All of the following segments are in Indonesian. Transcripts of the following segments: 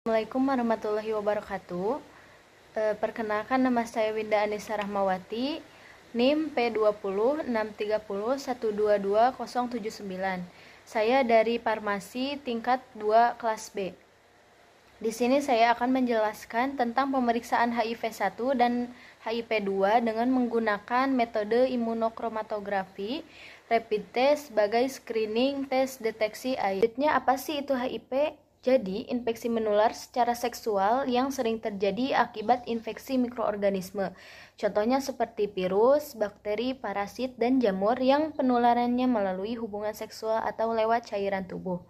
Assalamualaikum warahmatullahi wabarakatuh. Perkenalkan, nama saya Winda Anissa Rahmawati, NIM P206301222079. Saya dari Farmasi tingkat 2 kelas B. Di sini saya akan menjelaskan tentang pemeriksaan HIV-1 dan HIV-2 dengan menggunakan metode imunokromatografi rapid test sebagai screening tes deteksi AIDS. Selanjutnya, apa sih itu HIV? Jadi, infeksi menular secara seksual yang sering terjadi akibat infeksi mikroorganisme. Contohnya seperti virus, bakteri, parasit, dan jamur yang penularannya melalui hubungan seksual atau lewat cairan tubuh.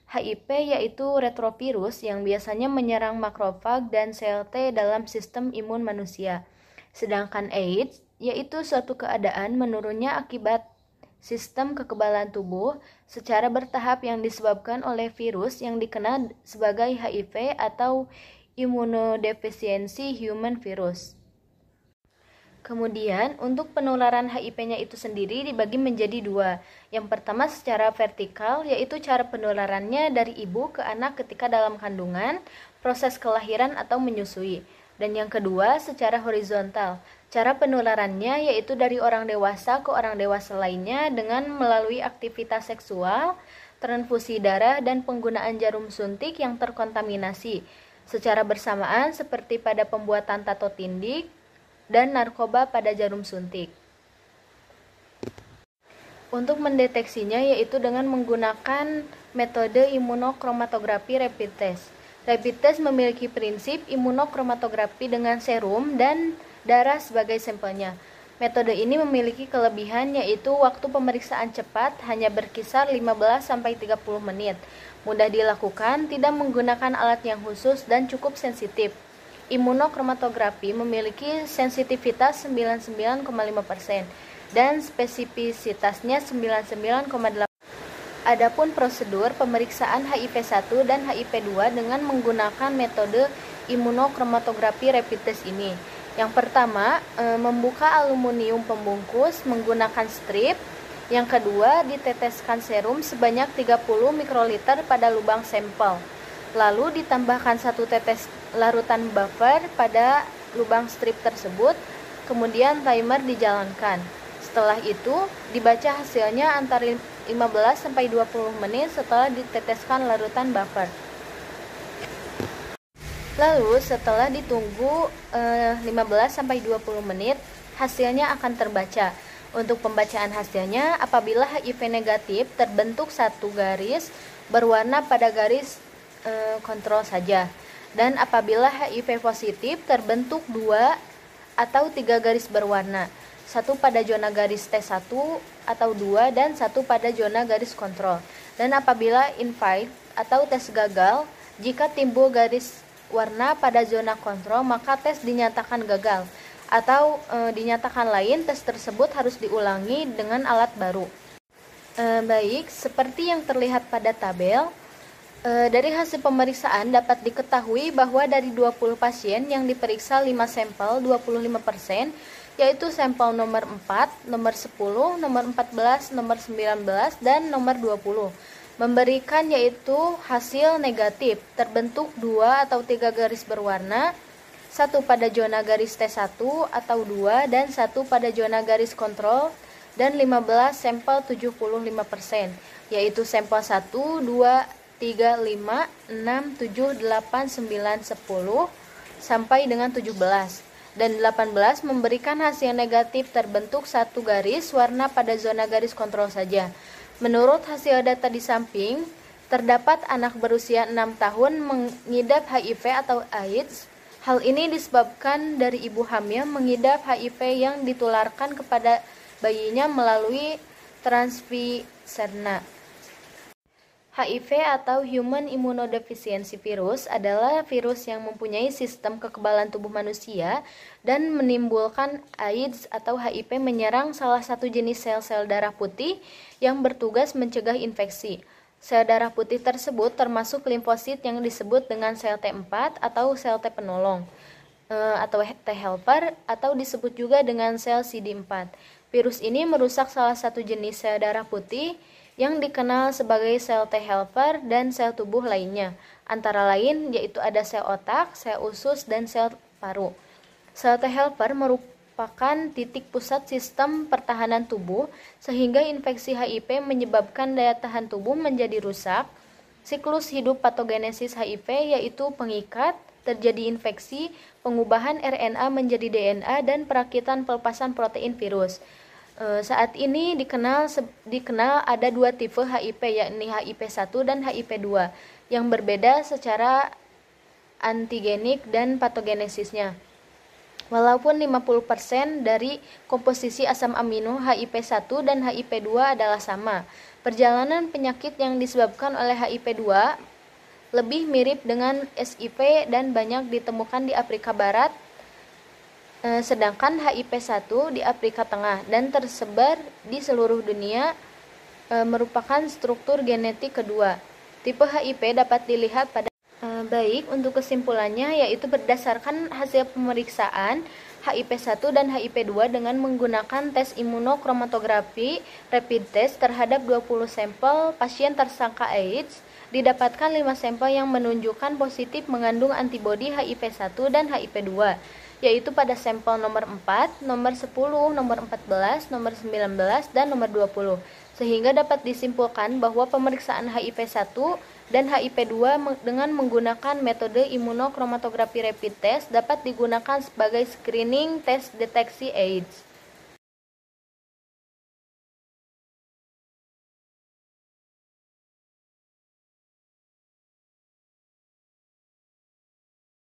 HIV yaitu retrovirus yang biasanya menyerang makrofag dan sel T dalam sistem imun manusia. Sedangkan AIDS yaitu suatu keadaan menurunnya akibat sistem kekebalan tubuh secara bertahap yang disebabkan oleh virus yang dikenal sebagai HIV atau immunodeficiency human virus. Kemudian, untuk penularan HIV-nya itu sendiri dibagi menjadi dua. Yang pertama secara vertikal, yaitu cara penularannya dari ibu ke anak ketika dalam kandungan, proses kelahiran atau menyusui. Dan yang kedua secara horizontal, cara penularannya yaitu dari orang dewasa ke orang dewasa lainnya dengan melalui aktivitas seksual, transfusi darah, dan penggunaan jarum suntik yang terkontaminasi secara bersamaan seperti pada pembuatan tato tindik dan narkoba pada jarum suntik. Untuk mendeteksinya yaitu dengan menggunakan metode imunokromatografi rapid test. Rapid test memiliki prinsip imunokromatografi dengan serum dan darah sebagai sampelnya. Metode ini memiliki kelebihan yaitu waktu pemeriksaan cepat hanya berkisar 15-30 menit. Mudah dilakukan, tidak menggunakan alat yang khusus dan cukup sensitif. Imunokromatografi memiliki sensitivitas 99,5% dan spesifisitasnya 99,8%. Adapun prosedur pemeriksaan HIV-1 dan HIV-2 dengan menggunakan metode imunokromatografi rapid test ini. Yang pertama, membuka aluminium pembungkus menggunakan strip. Yang kedua, diteteskan serum sebanyak 30 mikroliter pada lubang sampel. Lalu ditambahkan 1 tetes larutan buffer pada lubang strip tersebut. Kemudian timer dijalankan. Setelah itu, dibaca hasilnya antara 15-20 menit setelah diteteskan larutan buffer. Lalu setelah ditunggu 15-20 menit, hasilnya akan terbaca. Untuk pembacaan hasilnya, apabila HIV negatif terbentuk 1 garis berwarna pada garis kontrol saja. Dan apabila HIV positif terbentuk 2 atau 3 garis berwarna, 1 pada zona garis T1 atau 2 dan 1 pada zona garis kontrol. Dan apabila invalid atau tes gagal, jika timbul garis warna pada zona kontrol, maka tes dinyatakan gagal. Atau dinyatakan lain, tes tersebut harus diulangi dengan alat baru. Baik, seperti yang terlihat pada tabel, dari hasil pemeriksaan dapat diketahui bahwa dari 20 pasien yang diperiksa 5 sampel, 25%, yaitu sampel nomor 4, nomor 10, nomor 14, nomor 19, dan nomor 20, memberikan yaitu hasil negatif, terbentuk 2 atau 3 garis berwarna, 1 pada zona garis T1 atau 2, dan 1 pada zona garis kontrol, dan 15 sampel 75%, yaitu sampel 1, 2, 3, 5, 6, 7, 8, 9, 10, sampai dengan 17. Dan 18 memberikan hasil negatif terbentuk 1 garis warna pada zona garis kontrol saja. Menurut hasil data di samping, terdapat anak berusia 6 tahun mengidap HIV atau AIDS. Hal ini disebabkan dari ibu hamil mengidap HIV yang ditularkan kepada bayinya melalui transfiserna. HIV atau Human Immunodeficiency Virus adalah virus yang mempunyai sistem kekebalan tubuh manusia dan menimbulkan AIDS atau HIV menyerang salah satu jenis sel-sel darah putih yang bertugas mencegah infeksi. Sel darah putih tersebut termasuk limfosit yang disebut dengan sel T4 atau sel T penolong atau T helper atau disebut juga dengan sel CD4. Virus ini merusak salah satu jenis sel darah putih yang dikenal sebagai sel T helper dan sel tubuh lainnya. Antara lain yaitu ada sel otak, sel usus, dan sel paru. Sel T helper merupakan titik pusat sistem pertahanan tubuh, sehingga infeksi HIV menyebabkan daya tahan tubuh menjadi rusak. Siklus hidup patogenesis HIV yaitu pengikat, terjadi infeksi, pengubahan RNA menjadi DNA, dan perakitan pelepasan protein virus. Saat ini dikenal ada dua tipe HIV, yakni HIV-1 dan HIV-2, yang berbeda secara antigenik dan patogenesisnya. Walaupun 50% dari komposisi asam amino HIV-1 dan HIV-2 adalah sama, perjalanan penyakit yang disebabkan oleh HIV-2 lebih mirip dengan HIV dan banyak ditemukan di Afrika Barat, sedangkan HIV-1 di Afrika Tengah dan tersebar di seluruh dunia, merupakan struktur genetik kedua. Tipe HIV dapat dilihat pada baik, untuk kesimpulannya yaitu berdasarkan hasil pemeriksaan HIV-1 dan HIV-2 dengan menggunakan tes imunokromatografi rapid test terhadap 20 sampel pasien tersangka AIDS, didapatkan 5 sampel yang menunjukkan positif mengandung antibodi HIV-1 dan HIV-2, yaitu pada sampel nomor 4, nomor 10, nomor 14, nomor 19, dan nomor 20, sehingga dapat disimpulkan bahwa pemeriksaan HIV-1 dan HIV-2 dengan menggunakan metode imunokromatografi rapid test dapat digunakan sebagai screening tes deteksi AIDS.